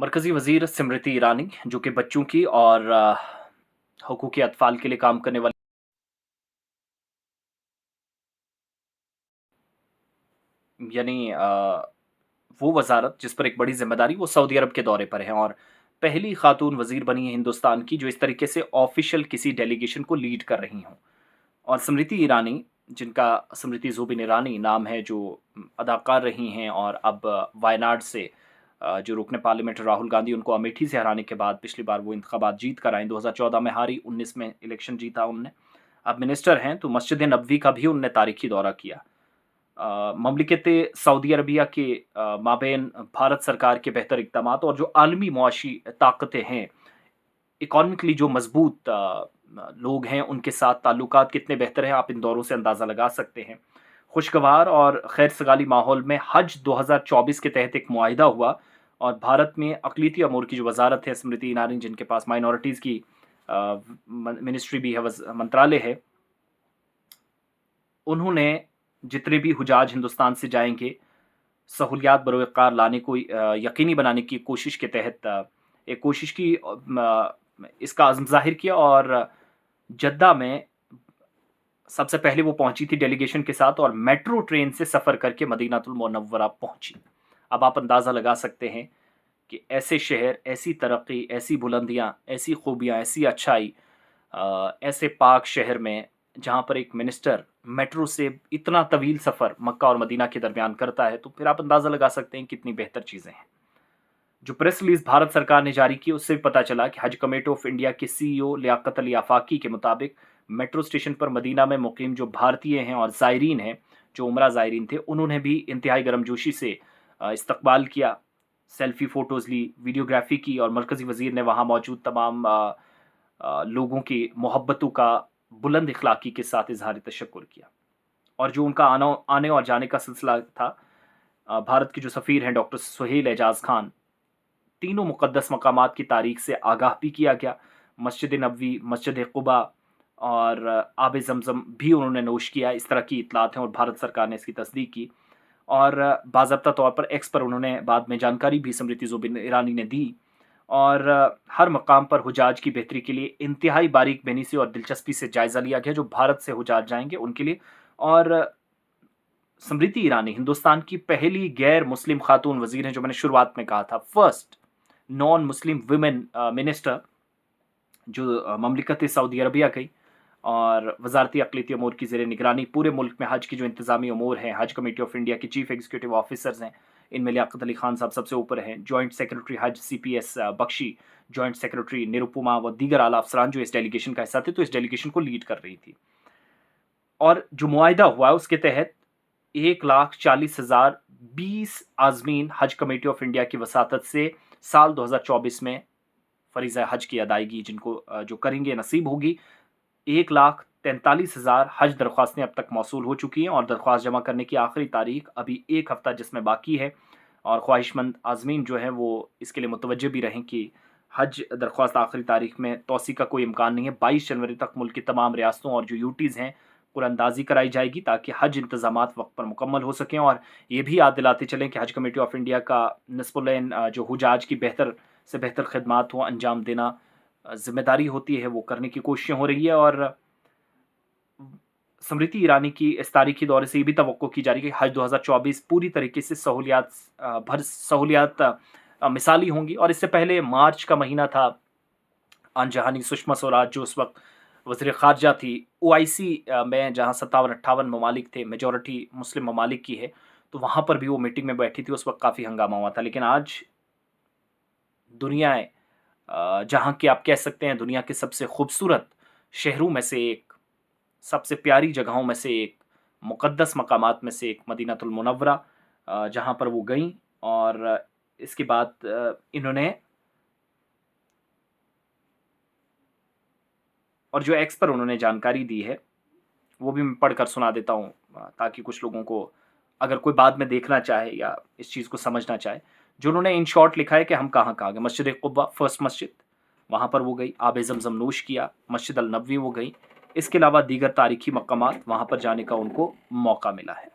मरकज़ी वज़ीर स्मृति ईरानी, जो कि बच्चों की और हकूक़ अतफ़ाल के लिए काम करने वाली यानी वो वज़ारत जिस पर एक बड़ी ज़िम्मेदारी वो सऊदी अरब के दौरे पर हैं और पहली ख़ातून वज़ीर बनी है हिंदुस्तान की जो इस तरीके से ऑफ़िशियल किसी डेलीगेशन को लीड कर रही हों। और स्मृति ईरानी, जिनका स्मृति ज़ुबिन ईरानी नाम है, जो अदाकार रही हैं और अब वायनाड से जो रुकने पार्लियामेंट राहुल गांधी उनको अमेठी से हराने के बाद पिछली बार वो इंतखाबात जीत कर आईं, 2014 में हारी, 19 में इलेक्शन जीता उनने। अब मिनिस्टर हैं, तो मस्जिद नबवी का भी उनने तारीखी दौरा किया। ममलिकत सऊदी अरबिया के माबैन भारत सरकार के बेहतर इक़दामात और जो आलमी मुआशी ताकतें हैं, इकोनॉमिकली जो मज़बूत लोग हैं, उनके साथ ताल्लुकात कितने बेहतर हैं, आप इन दौरों से अंदाज़ा लगा सकते हैं। खुशगवार और खैर-सगाली माहौल में हज 2024 के तहत एक मुआहिदा हुआ और भारत में अक़लियती अमूर की जो वज़ारत है, स्मृति ईरानी, जिनके पास माइनॉरिटीज़ की मिनिस्ट्री भी है, मंत्रालय है, उन्होंने जितने भी हुजाज हिंदुस्तान से जाएंगे, सहूलियात बरोकार लाने को यकीनी बनाने की कोशिश के तहत एक कोशिश की, इसका अज़्म ज़ाहिर किया और जद्दा में सबसे पहले वो पहुंची थी डेलीगेशन के साथ और मेट्रो ट्रेन से सफ़र करके मदीनातुल मुनव्वरा पहुंची। अब आप अंदाज़ा लगा सकते हैं कि ऐसे शहर, ऐसी तरक्की, ऐसी बुलंदियाँ, ऐसी खूबियाँ, ऐसी अच्छाई, ऐसे पाक शहर में जहाँ पर एक मिनिस्टर मेट्रो से इतना तवील सफ़र मक्का और मदीना के दरमियान करता है, तो फिर आप अंदाज़ा लगा सकते हैं कितनी बेहतर चीज़ें हैं। जो प्रेस रिलीज़ भारत सरकार ने जारी की, उससे भी पता चला कि हज कमेटी ऑफ इंडिया के सीईओ लियाकत अली आफाकी के मुताबिक मेट्रो स्टेशन पर मदीना में मुकीम जो भारतीय हैं और ज़ायरीन हैं, जो उमरा ज़ायरीन थे, उन्होंने भी इंतहाई गर्मजोशी से इस्तकबाल किया, सेल्फ़ी फ़ोटोज़ ली, वीडियोग्राफ़ी की और मरकज़ी वज़ीर ने वहाँ मौजूद तमाम लोगों की मोहब्बतों का बुलंद इख़लाक़ी के साथ इज़हार तशक्कुर किया। और जो उनका आने और जाने का सिलसिला था, भारत के जो सफ़ीर हैं डॉक्टर सुहेल एजाज़ खान, तीनों मुक़द्दस मकामात की तारीख़ से आगाह भी किया गया। मस्जिद नबवी, मस्जिद कुबा और आब ज़मज़म भी उन्होंने नोश किया, इस तरह की इत्तलात हैं और भारत सरकार ने इसकी तस्दीक की। और बाज़ाब्ता तौर पर एक्स पर उन्होंने बाद में जानकारी भी स्मृति ज़ुबिन ईरानी ने दी और हर मकाम पर हुजाज की बेहतरी के लिए इंतहाई बारीक बीनी से और दिलचस्पी से जायज़ा लिया गया, जो भारत से हुजाज जाएँगे उनके लिए। और स्मृति ईरानी हिंदुस्तान की पहली गैर मुस्लिम खातून वज़ीर हैं, जो मैंने शुरुआत में कहा था, first non Muslim women minister जो ममलिकत सऊदी अरबिया गई और वज़ारती अक़लियती अमूर की ज़ेर निगरानी पूरे मुल्क में हज की जो इंतज़ामी अमूर हैं, हज कमेटी ऑफ इंडिया के चीफ़ एग्जीक्यूटिव ऑफिसर्स हैं, इनमें लियाकत अली खान साहब सबसे ऊपर हैं, joint secretary Haj CPS Bakshi, joint secretary Nirupama व दीगर आला अफ़सरान जो इस डेलीगेशन का हिस्सा थे, तो इस डेलीगेशन को लीड कर रही थी। और जो मुआहिदा हुआ उसके तहत 1,40,000 20 आज़मीन हज कमेटी ऑफ इंडिया की वसातत से साल 2024 में फ़रीज़ा हज की अदायगी जिनको जो करेंगे नसीब होगी। 1,43,000 हज दरख्वास्तें अब तक मौसूल हो चुकी हैं और दरख्वास्त जमा करने की आखिरी तारीख अभी 1 हफ़्ता जिसमें बाकी है और ख्वाहिशमंद आज़मीन जो हैं वो इसके लिए मुतवज्जे भी रहें कि हज दरख्वास्त आखिरी तारीख में तौसी का कोई इम्कान नहीं है। 22 जनवरी तक मुल्क की तमाम रियासतों और जो यूटीज़ हैं कुरानंदाज़ी कराई जाएगी ताकि हज इंतज़ामात वक़्त पर मुकम्मल हो सकें। और ये भी याद दिलाते चलें कि हज कमेटी ऑफ इंडिया का निस्बुल जो हुजाज की बेहतर से बेहतर खिदमात हो अंजाम देना ज़िम्मेदारी होती है, वो करने की कोशिशें हो रही है। और स्मृति ईरानी की इस तारीखी दौरे से ये भी तवक्को की जा रही है कि हज 2024 पूरी तरीके से सहूलियात मिसाली होंगी। और इससे पहले मार्च का महीना था, आन जहानी सुषमा स्वराज जो उस वक्त वज़ीर ख़ारजा थी, ओआईसी में जहाँ 57-58 ममालिक थे, मेजॉरिटी मुस्लिम ममालिक की है, तो वहाँ पर भी वो मीटिंग में बैठी थी, उस वक्त काफ़ी हंगामा हुआ था। लेकिन आज दुनियाएँ जहाँ की आप कह सकते हैं दुनिया के सबसे खूबसूरत शहरों में से एक, सबसे प्यारी जगहों में से एक, मुक़द्दस मकामात में से एक मदीनातुल मुनव्वरा, जहाँ पर वो गईं और इसके बाद इन्होंने और जो एक्स पर उन्होंने जानकारी दी है, वो भी मैं पढ़कर सुना देता हूँ ताकि कुछ लोगों को अगर कोई बाद में देखना चाहे या इस चीज़ को समझना चाहे। जो उन्होंने इन शॉर्ट लिखा है कि हम कहाँ-कहाँ गए, मस्जिद कुब्बा फर्स्ट मस्जिद, वहाँ पर वो गई, आब ज़मज़म नोश किया, मस्जिद अल नबवी वो गई। इसके अलावा दीगर तारीखी मकामात वहाँ पर जाने का उनको मौका मिला है।